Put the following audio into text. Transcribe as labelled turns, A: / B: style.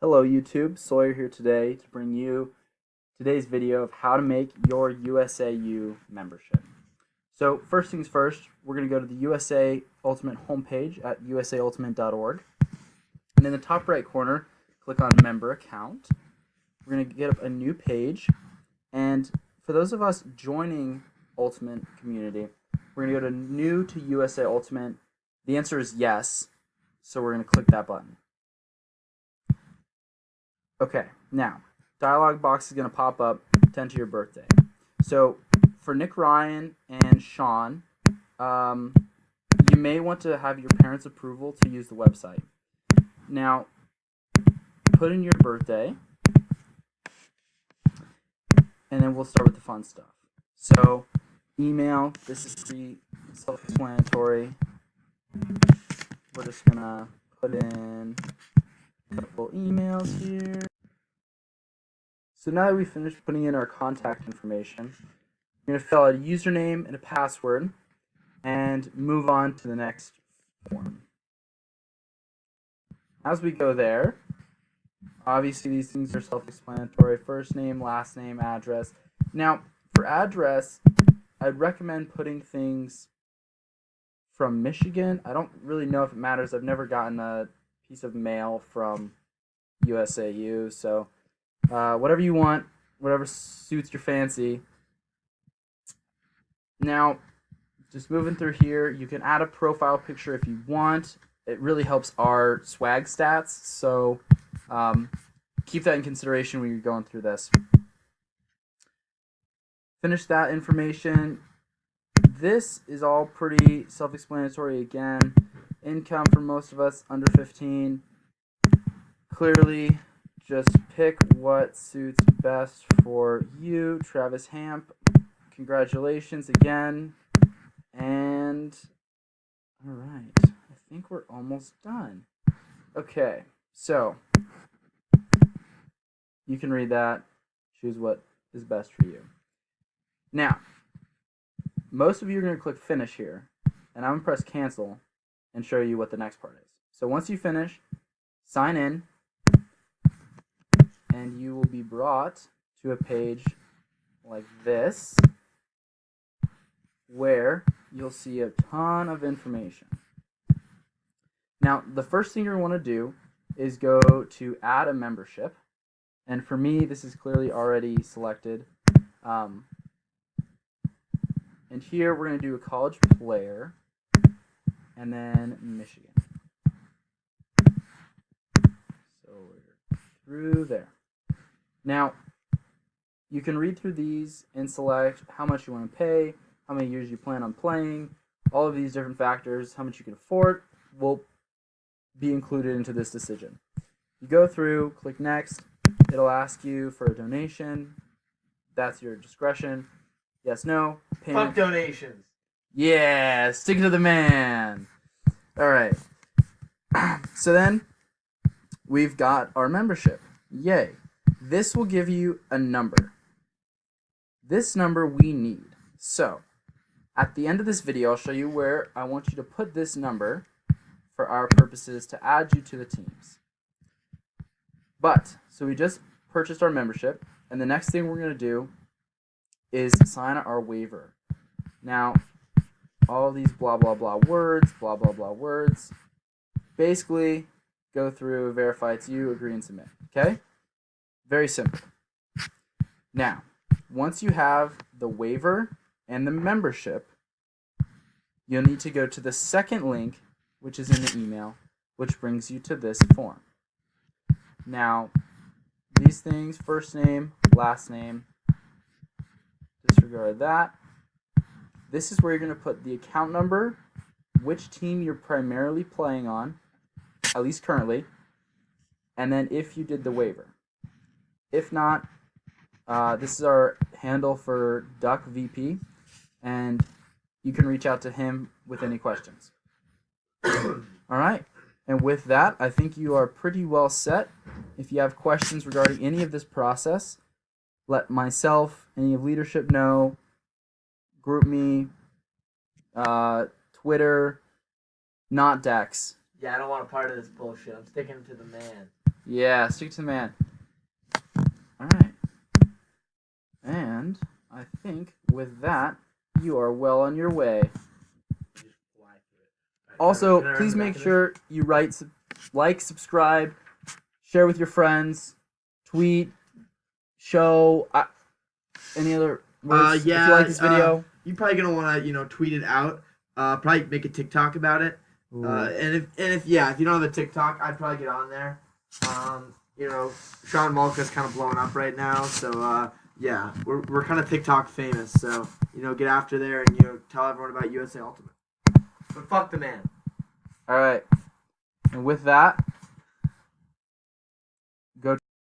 A: Hello YouTube, Sawyer here today to bring you today's video of how to make your USAU membership. So first things first, we're going to go to the USA Ultimate homepage at usaultimate.org, and in the top right corner, click on Member Account. We're going to get up a new page, and for those of us joining Ultimate Community, we're going to go to New to USA Ultimate. The answer is yes, so we're going to click that button. Okay, now, dialog box is going to pop up to enter your birthday. So, for Nick Ryan and Sean, you may want to have your parents' approval to use the website. Now, put in your birthday, and then we'll start with the fun stuff. So, email, this is pretty self-explanatory. We're just going to put in a couple emails here. So now that we've finished putting in our contact information, we're going to fill out a username and a password and move on to the next form. As we go there, obviously these things are self-explanatory: first name, last name, address. Now, for address, I'd recommend putting things from Michigan. I don't really know if it matters. I've never gotten a piece of mail from USAU, so whatever you want, whatever suits your fancy. Now, just moving through here, you can add a profile picture if you want. It really helps our swag stats, so keep that in consideration when you're going through this. Finish that information. This is all pretty self-explanatory again. Income for most of us under 15. Clearly, just pick what suits best for you. Travis Hamp, congratulations again. And all right, I think we're almost done. Okay, so you can read that, choose what is best for you. Now, most of you are going to click finish here, and I'm going to press cancel and show you what the next part is. So once you finish, sign in, and you will be brought to a page like this where you'll see a ton of information. Now, the first thing you're going to want to do is go to add a membership, and for me, this is clearly already selected. And here we're going to do a college player, and then Michigan. So we're through there. Now, you can read through these and select how much you want to pay, how many years you plan on playing. All of these different factors, how much you can afford, will be included into this decision. You go through, click next. It'll ask you for a donation. That's your discretion. Yes, no. Payment.
B: Fuck donations.
A: Yeah, stick to the man. All right. So then we've got our membership. Yay. This will give you a number. This number we need. So at the end of this video, I'll show you where I want you to put this number for our purposes to add you to the teams. So we just purchased our membership, and the next thing we're going to do is sign our waiver. Now, all these blah, blah, blah words, basically go through, verify it's you, agree, and submit. Okay? Very simple. Now, once you have the waiver and the membership, you'll need to go to the second link, which is in the email, which brings you to this form. Now, these things, first name, last name, disregard that. This is where you're going to put the account number, which team you're primarily playing on, at least currently, and then if you did the waiver. If not, this is our handle for Duck VP, and you can reach out to him with any questions. All right, and with that, I think you are pretty well set. If you have questions regarding any of this process, let myself, any of leadership know, group me, Twitter, not Dex.
B: Yeah, I don't want a part of this bullshit. I'm sticking to the man.
A: Yeah, stick to the man. All right. And I think with that, you are well on your way. Also,
B: Can I run
A: please
B: the back
A: make
B: of this?
A: sure you like, subscribe, share with your friends, tweet, show, any other words. If you like this video,
B: you're probably gonna want to tweet it out. Probably make a TikTok about it. And if you don't have a TikTok, I'd probably get on there. Sean Malka's kind of blowing up right now, so yeah, we're kind of TikTok famous. So get after there and tell everyone about USA Ultimate. But fuck the man.
A: all right. And with that,